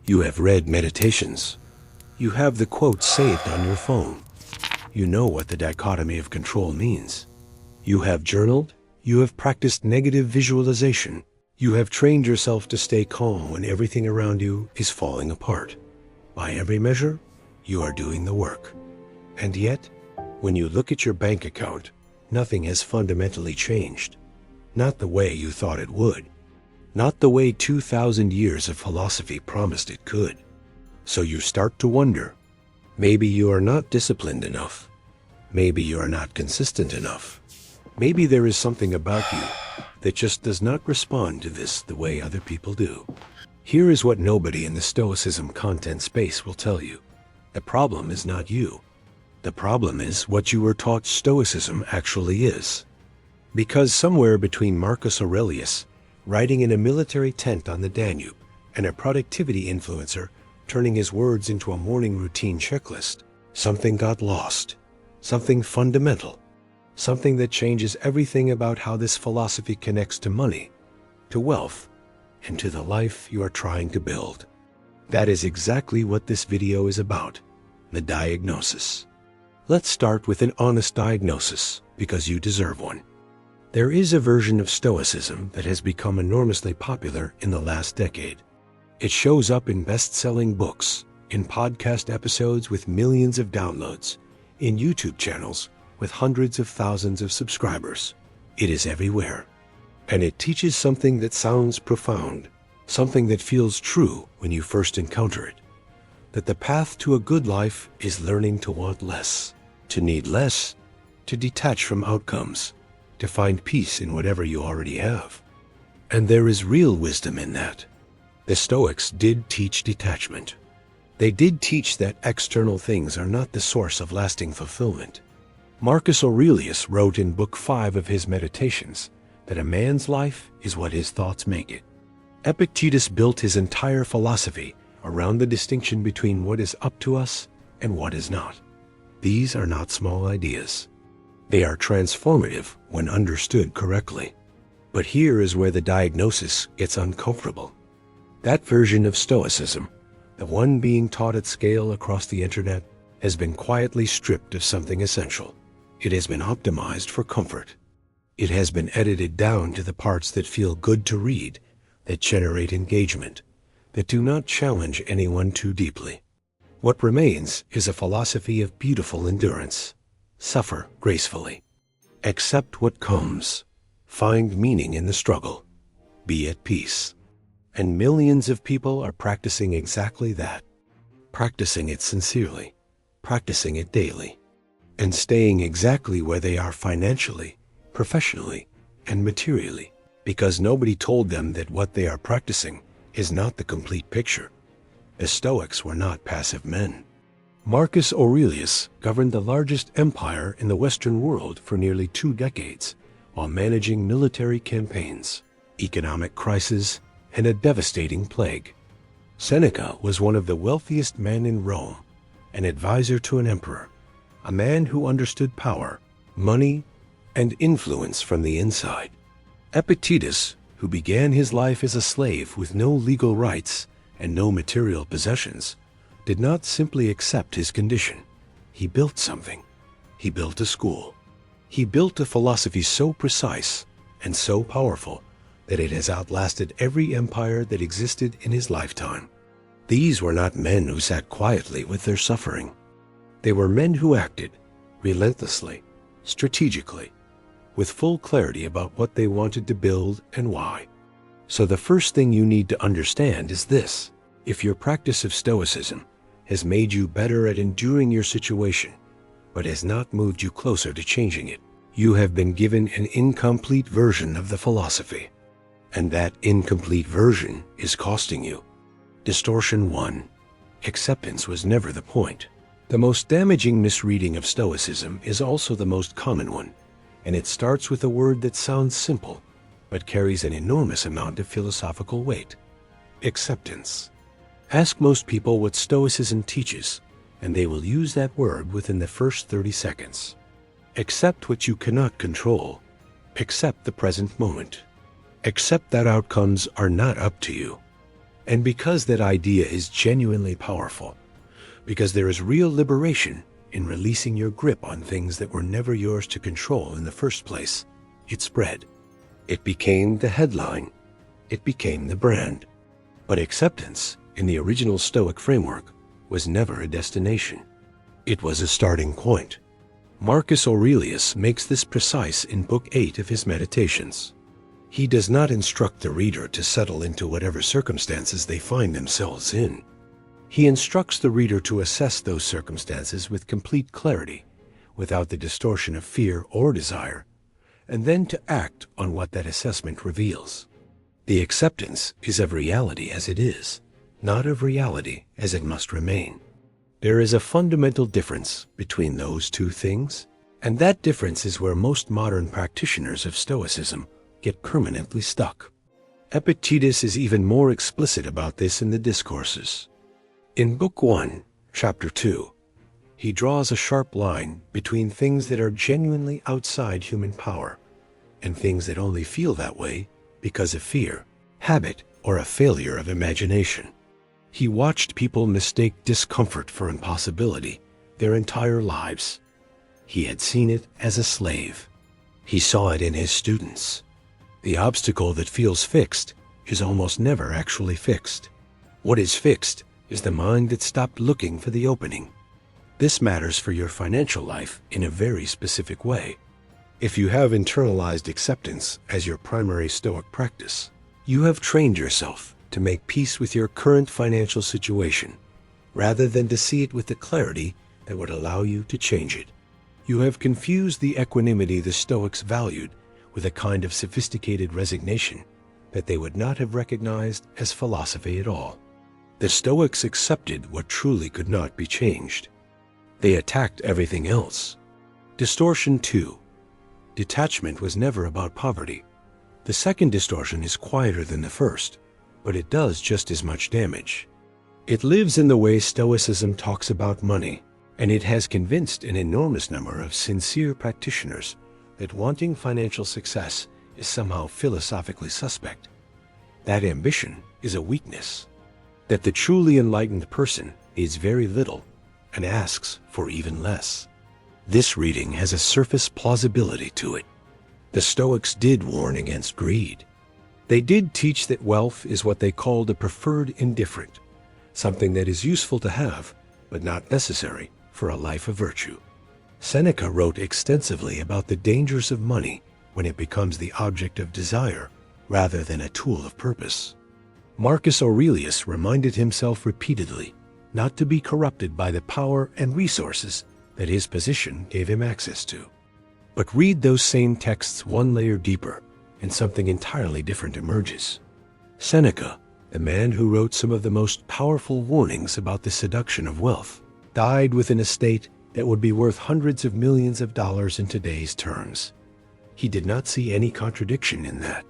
You have read Meditations. You have the quotes saved on your phone. You know what the dichotomy of control means. You have journaled. You have practiced negative visualization. You have trained yourself to stay calm when everything around you is falling apart. By every measure, you are doing the work. And yet, when you look at your bank account, nothing has fundamentally changed. Not the way you thought it would. Not the way 2,000 years of philosophy promised it could. So you start to wonder, maybe you are not disciplined enough. Maybe you are not consistent enough. Maybe there is something about you that just does not respond to this the way other people do. Here is what nobody in the Stoicism content space will tell you. The problem is not you. The problem is what you were taught Stoicism actually is. Because somewhere between Marcus Aurelius, writing in a military tent on the Danube, and a productivity influencer turning his words into a morning routine checklist, something got lost. Something fundamental. Something that changes everything about how this philosophy connects to money, to wealth, and to the life you are trying to build. That is exactly what this video is about, the diagnosis. Let's start with an honest diagnosis, because you deserve one. There is a version of Stoicism that has become enormously popular in the last decade. It shows up in best-selling books, in podcast episodes with millions of downloads, in YouTube channels with hundreds of thousands of subscribers. It is everywhere. And it teaches something that sounds profound, something that feels true when you first encounter it. That the path to a good life is learning to want less, to need less, to detach from outcomes, to find peace in whatever you already have. And there is real wisdom in that. The Stoics did teach detachment. They did teach that external things are not the source of lasting fulfillment. Marcus Aurelius wrote in Book 5 of his Meditations that a man's life is what his thoughts make it. Epictetus built his entire philosophy around the distinction between what is up to us and what is not. These are not small ideas. They are transformative when understood correctly. But here is where the diagnosis gets uncomfortable. That version of Stoicism, the one being taught at scale across the internet, has been quietly stripped of something essential. It has been optimized for comfort. It has been edited down to the parts that feel good to read, that generate engagement, that do not challenge anyone too deeply. What remains is a philosophy of beautiful endurance. Suffer gracefully. Accept what comes. Find meaning in the struggle. Be at peace. And millions of people are practicing exactly that. Practicing it sincerely. Practicing it daily. And staying exactly where they are financially, professionally, and materially, because nobody told them that what they are practicing is not the complete picture. The Stoics were not passive men. Marcus Aurelius governed the largest empire in the Western world for nearly 2 decades, while managing military campaigns, economic crises, and a devastating plague. Seneca was one of the wealthiest men in Rome, an advisor to an emperor, a man who understood power, money, and influence from the inside. Epictetus, who began his life as a slave with no legal rights and no material possessions, did not simply accept his condition. He built something. He built a school. He built a philosophy so precise and so powerful that it has outlasted every empire that existed in his lifetime. These were not men who sat quietly with their suffering. They were men who acted relentlessly, strategically, with full clarity about what they wanted to build and why. So the first thing you need to understand is this: if your practice of Stoicism has made you better at enduring your situation, but has not moved you closer to changing it, you have been given an incomplete version of the philosophy. And that incomplete version is costing you. Distortion 1. Acceptance was never the point. The most damaging misreading of Stoicism is also the most common one, and it starts with a word that sounds simple, but carries an enormous amount of philosophical weight: acceptance. Ask most people what Stoicism teaches, and they will use that word within the first 30 seconds. Accept what you cannot control. Accept the present moment. Accept that outcomes are not up to you. And because that idea is genuinely powerful, because there is real liberation in releasing your grip on things that were never yours to control in the first place, it spread. It became the headline. It became the brand. But acceptance, in the original Stoic framework, was never a destination. It was a starting point. Marcus Aurelius makes this precise in Book 8 of his Meditations. He does not instruct the reader to settle into whatever circumstances they find themselves in. He instructs the reader to assess those circumstances with complete clarity, without the distortion of fear or desire, and then to act on what that assessment reveals. The acceptance is of reality as it is, not of reality as it must remain. There is a fundamental difference between those two things, and that difference is where most modern practitioners of Stoicism get permanently stuck. Epictetus is even more explicit about this in the Discourses. In Book 1, Chapter 2, he draws a sharp line between things that are genuinely outside human power and things that only feel that way because of fear, habit, or a failure of imagination. He watched people mistake discomfort for impossibility their entire lives. He had seen it as a slave. He saw it in his students. The obstacle that feels fixed is almost never actually fixed. What is fixed is the mind that stopped looking for the opening. This matters for your financial life in a very specific way. If you have internalized acceptance as your primary Stoic practice, you have trained yourself to make peace with your current financial situation, rather than to see it with the clarity that would allow you to change it. You have confused the equanimity the Stoics valued with a kind of sophisticated resignation that they would not have recognized as philosophy at all. The Stoics accepted what truly could not be changed. They attacked everything else. Distortion 2. Detachment was never about poverty. The second distortion is quieter than the first, but it does just as much damage. It lives in the way Stoicism talks about money, and it has convinced an enormous number of sincere practitioners that wanting financial success is somehow philosophically suspect. That ambition is a weakness. That the truly enlightened person needs very little and asks for even less. This reading has a surface plausibility to it. The Stoics did warn against greed. They did teach that wealth is what they called a preferred indifferent, something that is useful to have, but not necessary for a life of virtue. Seneca wrote extensively about the dangers of money when it becomes the object of desire rather than a tool of purpose. Marcus Aurelius reminded himself repeatedly not to be corrupted by the power and resources that his position gave him access to. But read those same texts one layer deeper, and something entirely different emerges. Seneca, the man who wrote some of the most powerful warnings about the seduction of wealth, died with an estate that would be worth hundreds of millions of dollars in today's terms. He did not see any contradiction in that.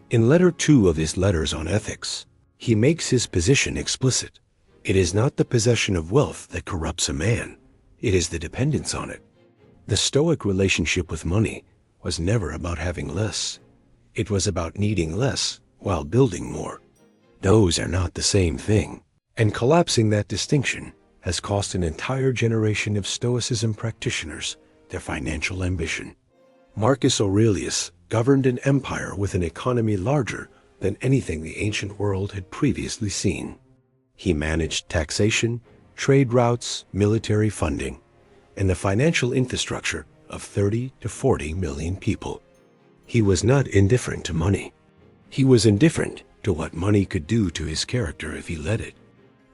In Letter 2 of his Letters on Ethics, he makes his position explicit. It is not the possession of wealth that corrupts a man. It is the dependence on it. The Stoic relationship with money was never about having less. It was about needing less while building more. Those are not the same thing, and collapsing that distinction has cost an entire generation of Stoicism practitioners their financial ambition. Marcus Aurelius governed an empire with an economy larger than anything the ancient world had previously seen. He managed taxation, trade routes, military funding, and the financial infrastructure of 30 to 40 million people. He was not indifferent to money. He was indifferent to what money could do to his character if he let it.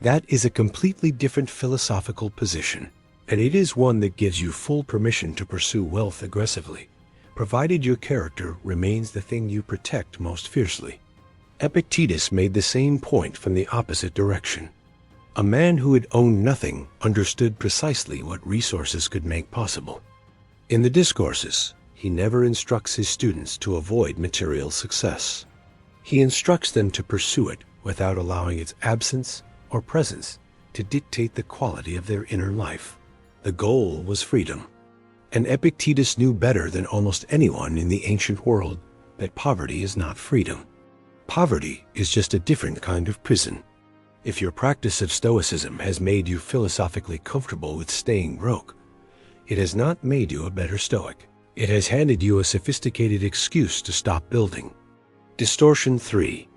That is a completely different philosophical position, and it is one that gives you full permission to pursue wealth aggressively, provided your character remains the thing you protect most fiercely. Epictetus made the same point from the opposite direction. A man who had owned nothing understood precisely what resources could make possible. In the Discourses, he never instructs his students to avoid material success. He instructs them to pursue it without allowing its absence or presence to dictate the quality of their inner life. The goal was freedom. And Epictetus knew better than almost anyone in the ancient world that poverty is not freedom. Poverty is just a different kind of prison. If your practice of Stoicism has made you philosophically comfortable with staying broke, it has not made you a better Stoic. It has handed you a sophisticated excuse to stop building. Distortion 3.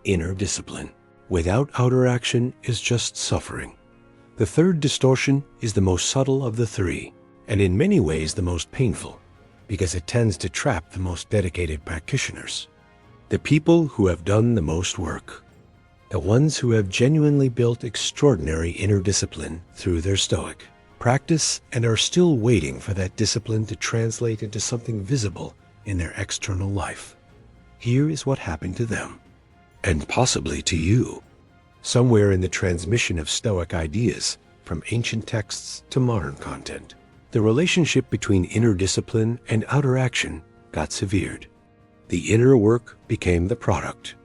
Inner discipline. Without outer action is just suffering. The third distortion is the most subtle of the three, and in many ways the most painful, because it tends to trap the most dedicated practitioners. The people who have done the most work. The ones who have genuinely built extraordinary inner discipline through their Stoic practice and are still waiting for that discipline to translate into something visible in their external life. Here is what happened to them, and possibly to you. Somewhere in the transmission of Stoic ideas, from ancient texts to modern content, the relationship between inner discipline and outer action got severed. The inner work became the product.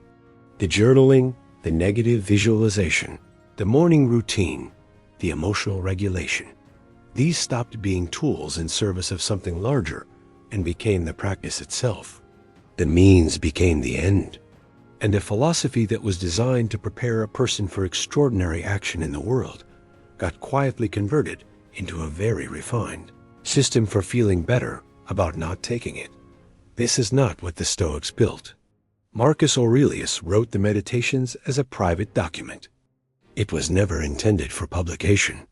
The journaling, the negative visualization, the morning routine, the emotional regulation. These stopped being tools in service of something larger and became the practice itself. The means became the end. And a philosophy that was designed to prepare a person for extraordinary action in the world got quietly converted into a very refined system for feeling better about not taking it. This is not what the Stoics built. Marcus Aurelius wrote the Meditations as a private document. It was never intended for publication.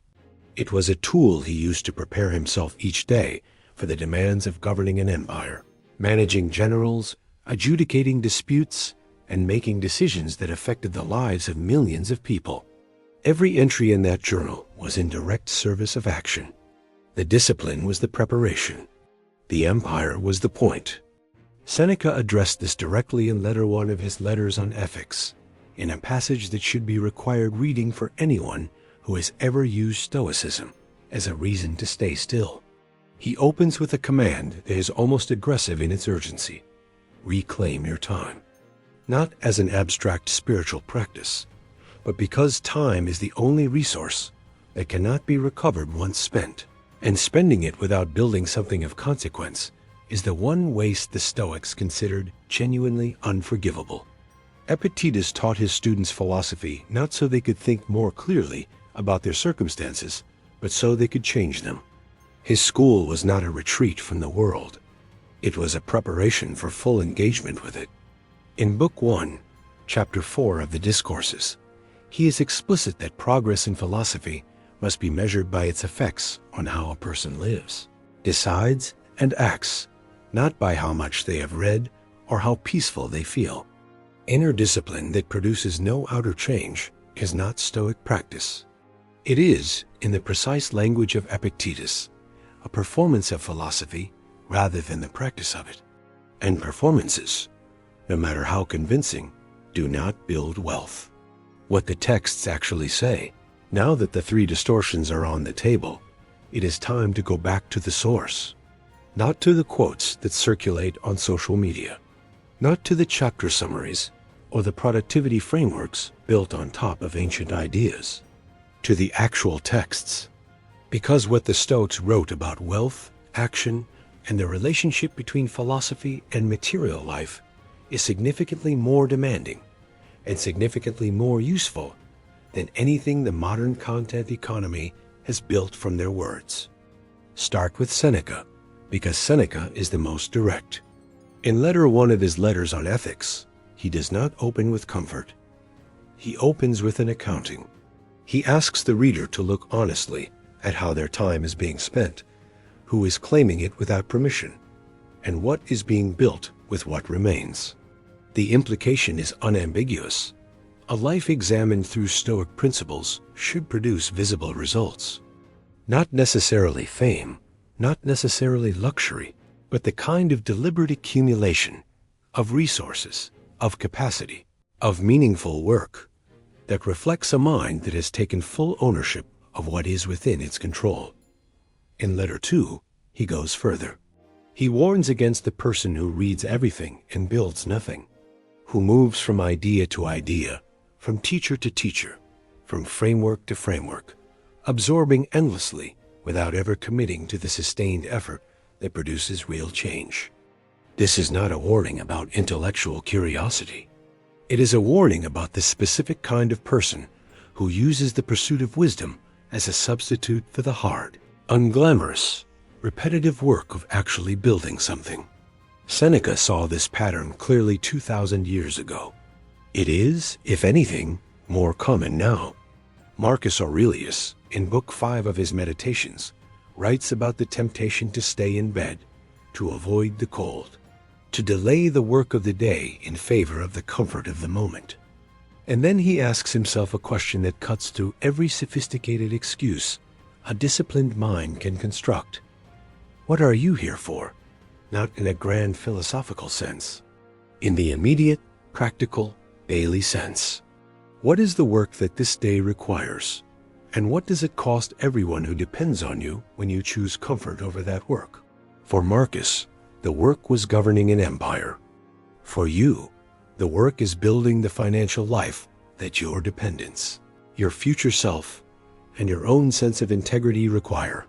It was a tool he used to prepare himself each day for the demands of governing an empire, managing generals, adjudicating disputes, and making decisions that affected the lives of millions of people. Every entry in that journal was in direct service of action. The discipline was the preparation. The empire was the point. Seneca addressed this directly in letter 1 of his Letters on Ethics, in a passage that should be required reading for anyone who has ever used Stoicism as a reason to stay still. He opens with a command that is almost aggressive in its urgency. Reclaim your time. Not as an abstract spiritual practice, but because time is the only resource that cannot be recovered once spent, and spending it without building something of consequence is the one waste the Stoics considered genuinely unforgivable. Epictetus taught his students philosophy not so they could think more clearly about their circumstances, but so they could change them. His school was not a retreat from the world. It was a preparation for full engagement with it. In Book 1, Chapter 4 of the Discourses, he is explicit that progress in philosophy must be measured by its effects on how a person lives, decides, and acts, not by how much they have read or how peaceful they feel. Inner discipline that produces no outer change is not Stoic practice. It is, in the precise language of Epictetus, a performance of philosophy rather than the practice of it. And performances, no matter how convincing, do not build wealth. What the texts actually say, now that the three distortions are on the table, it is time to go back to the source. Not to the quotes that circulate on social media, not to the chapter summaries or the productivity frameworks built on top of ancient ideas, to the actual texts. Because what the Stoics wrote about wealth, action, and the relationship between philosophy and material life is significantly more demanding and significantly more useful than anything the modern content economy has built from their words. Start with Seneca, because Seneca is the most direct. In letter 1 of his Letters on Ethics, he does not open with comfort. He opens with an accounting. He asks the reader to look honestly at how their time is being spent, who is claiming it without permission, and what is being built with what remains. The implication is unambiguous. A life examined through Stoic principles should produce visible results. Not necessarily fame, not necessarily luxury, but the kind of deliberate accumulation of resources, of capacity, of meaningful work that reflects a mind that has taken full ownership of what is within its control. In letter 2, he goes further. He warns against the person who reads everything and builds nothing, who moves from idea to idea, from teacher to teacher, from framework to framework, absorbing endlessly without ever committing to the sustained effort that produces real change. This is not a warning about intellectual curiosity. It is a warning about the specific kind of person who uses the pursuit of wisdom as a substitute for the hard, unglamorous, repetitive work of actually building something. Seneca saw this pattern clearly 2,000 years ago. It is, if anything, more common now. Marcus Aurelius, in Book 5 of his Meditations, writes about the temptation to stay in bed, to avoid the cold, to delay the work of the day in favor of the comfort of the moment. And then he asks himself a question that cuts through every sophisticated excuse a disciplined mind can construct. What are you here for? Not in a grand philosophical sense. In the immediate, practical, daily sense. What is the work that this day requires? And what does it cost everyone who depends on you when you choose comfort over that work? For Marcus, the work was governing an empire. For you, the work is building the financial life that your dependents, your future self, and your own sense of integrity require.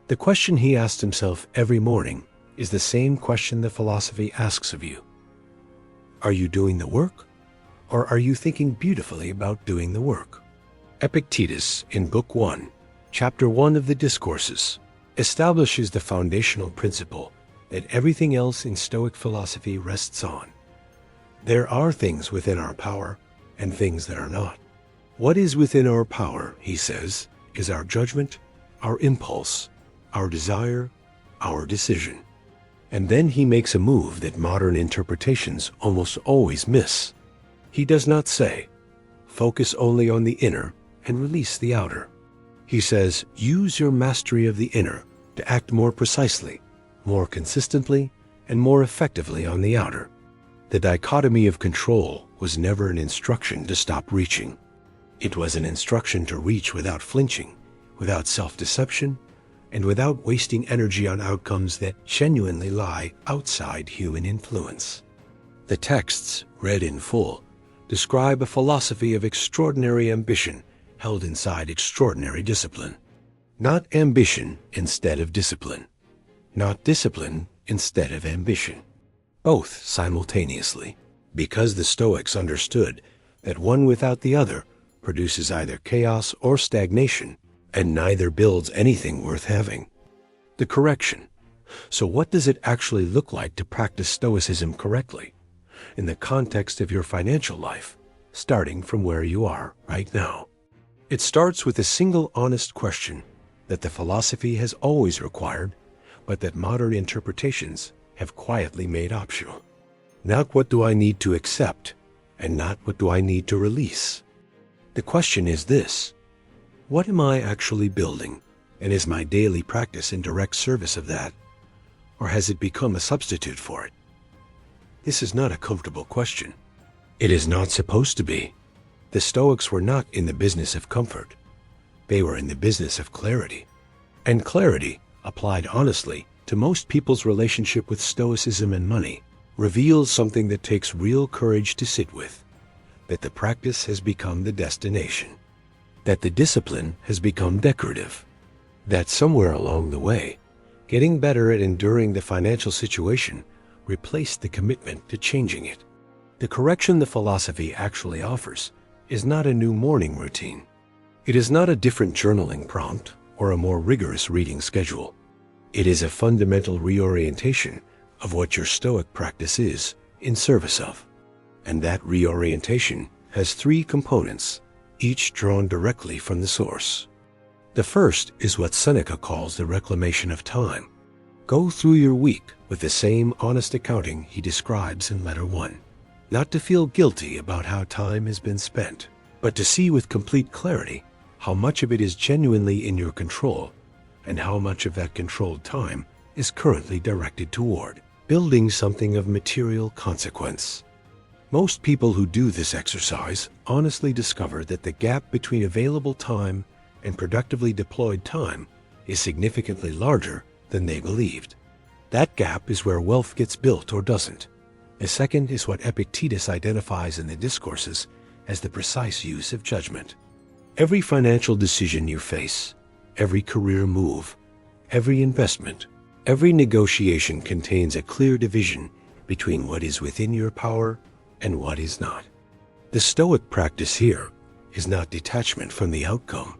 The question he asked himself every morning is the same question the philosophy asks of you. Are you doing the work, or are you thinking beautifully about doing the work? Epictetus, in Book 1, Chapter 1 of the Discourses, establishes the foundational principle that everything else in Stoic philosophy rests on. There are things within our power and things that are not. What is within our power, he says, is our judgment, our impulse, our desire, our decision. And then he makes a move that modern interpretations almost always miss. He does not say, focus only on the inner and release the outer. He says, use your mastery of the inner to act more precisely, more consistently, and more effectively on the outer. The dichotomy of control was never an instruction to stop reaching. It was an instruction to reach without flinching, without self-deception, and without wasting energy on outcomes that genuinely lie outside human influence. The texts, read in full, describe a philosophy of extraordinary ambition held inside extraordinary discipline. Not ambition instead of discipline. Not discipline instead of ambition. Both simultaneously, because the Stoics understood that one without the other produces either chaos or stagnation, and neither builds anything worth having. The correction. So what does it actually look like to practice Stoicism correctly, in the context of your financial life, starting from where you are right now? It starts with a single honest question that the philosophy has always required, but that modern interpretations have quietly made optional. Not what do I need to accept, and not what do I need to release. The question is this: what am I actually building, and is my daily practice in direct service of that, or has it become a substitute for it? This is not a comfortable question. It is not supposed to be. The Stoics were not in the business of comfort. They were in the business of clarity. And clarity, applied honestly to most people's relationship with Stoicism and money, reveals something that takes real courage to sit with: that the practice has become the destination, that the discipline has become decorative, that somewhere along the way, getting better at enduring the financial situation replaced the commitment to changing it. The correction the philosophy actually offers is not a new morning routine. It is not a different journaling prompt or a more rigorous reading schedule. It is a fundamental reorientation of what your Stoic practice is in service of. And that reorientation has three components, each drawn directly from the source. The first is what Seneca calls the reclamation of time. Go through your week with the same honest accounting he describes in Letter 1. Not to feel guilty about how time has been spent, but to see with complete clarity how much of it is genuinely in your control, and how much of that controlled time is currently directed toward building something of material consequence. Most people who do this exercise honestly discover that the gap between available time and productively deployed time is significantly larger than they believed. That gap is where wealth gets built or doesn't. The second is what Epictetus identifies in the Discourses as the precise use of judgment. Every financial decision you face, every career move, every investment, every negotiation contains a clear division between what is within your power and what is not. The Stoic practice here is not detachment from the outcome.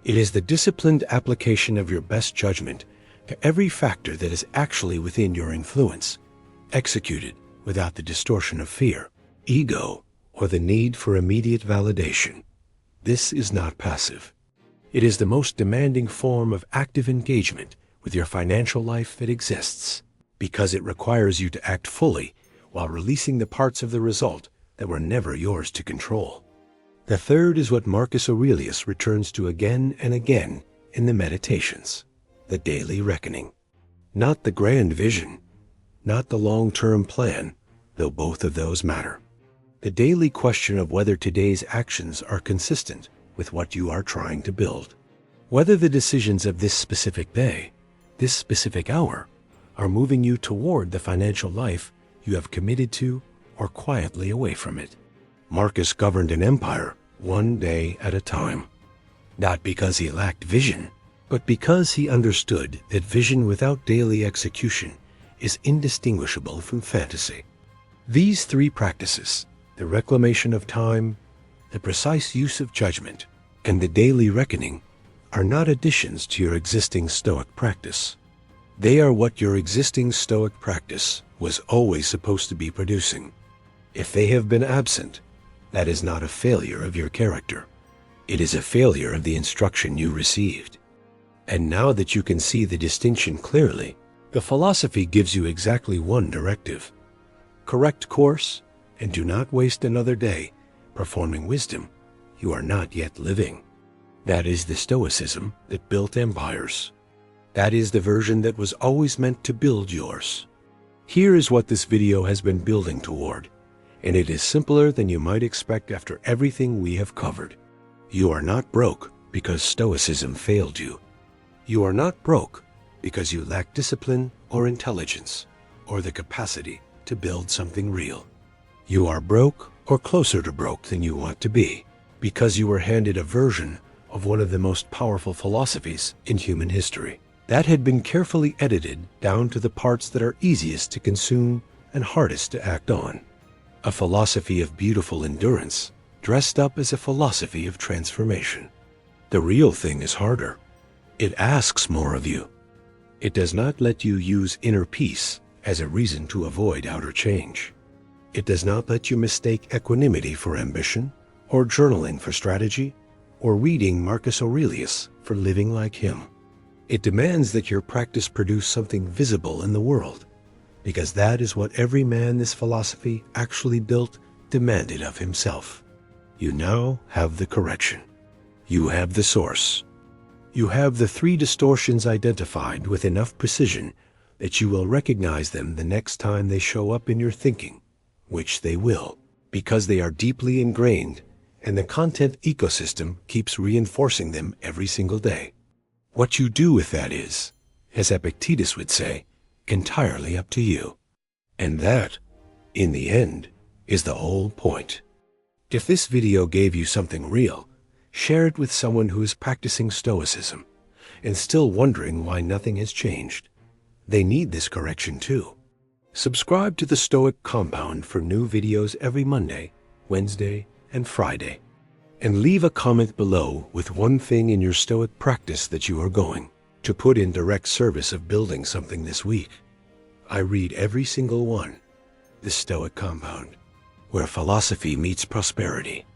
It is the disciplined application of your best judgment to every factor that is actually within your influence, executed without the distortion of fear, ego, or the need for immediate validation. This is not passive. It is the most demanding form of active engagement with your financial life that exists, because it requires you to act fully while releasing the parts of the result that were never yours to control. The third is what Marcus Aurelius returns to again and again in the Meditations: the daily reckoning. Not the grand vision, not the long-term plan, though both of those matter. The daily question of whether today's actions are consistent with what you are trying to build. Whether the decisions of this specific day, this specific hour, are moving you toward the financial life you have committed to or quietly away from it. Marcus governed an empire one day at a time, not because he lacked vision, but because he understood that vision without daily execution is indistinguishable from fantasy. These three practices, the reclamation of time, the precise use of judgment, and the daily reckoning, are not additions to your existing Stoic practice. They are what your existing Stoic practice was always supposed to be producing. If they have been absent, that is not a failure of your character. It is a failure of the instruction you received. And now that you can see the distinction clearly, the philosophy gives you exactly one directive: correct course, and do not waste another day performing wisdom you are not yet living. That is the Stoicism that built empires. That is the version that was always meant to build yours. Here is what this video has been building toward, and it is simpler than you might expect after everything we have covered. You are not broke because Stoicism failed you. You are not broke because you lack discipline or intelligence or the capacity to build something real. You are broke or closer to broke than you want to be because you were handed a version of one of the most powerful philosophies in human history that had been carefully edited down to the parts that are easiest to consume and hardest to act on. A philosophy of beautiful endurance dressed up as a philosophy of transformation. The real thing is harder. It asks more of you. It does not let you use inner peace as a reason to avoid outer change. It does not let you mistake equanimity for ambition, or journaling for strategy, or reading Marcus Aurelius for living like him. It demands that your practice produce something visible in the world, because that is what every man this philosophy actually built demanded of himself. You now have the correction. You have the source. You have the three distortions identified with enough precision that you will recognize them the next time they show up in your thinking, which they will, because they are deeply ingrained, and the content ecosystem keeps reinforcing them every single day. What you do with that is, as Epictetus would say, entirely up to you. And that, in the end, is the whole point. If this video gave you something real, share it with someone who is practicing Stoicism and still wondering why nothing has changed. They need this correction too. Subscribe to the Stoic Compound for new videos every Monday, Wednesday, and Friday. And leave a comment below with one thing in your Stoic practice that you are going to put in direct service of building something this week. I read every single one. The Stoic Compound, where philosophy meets prosperity.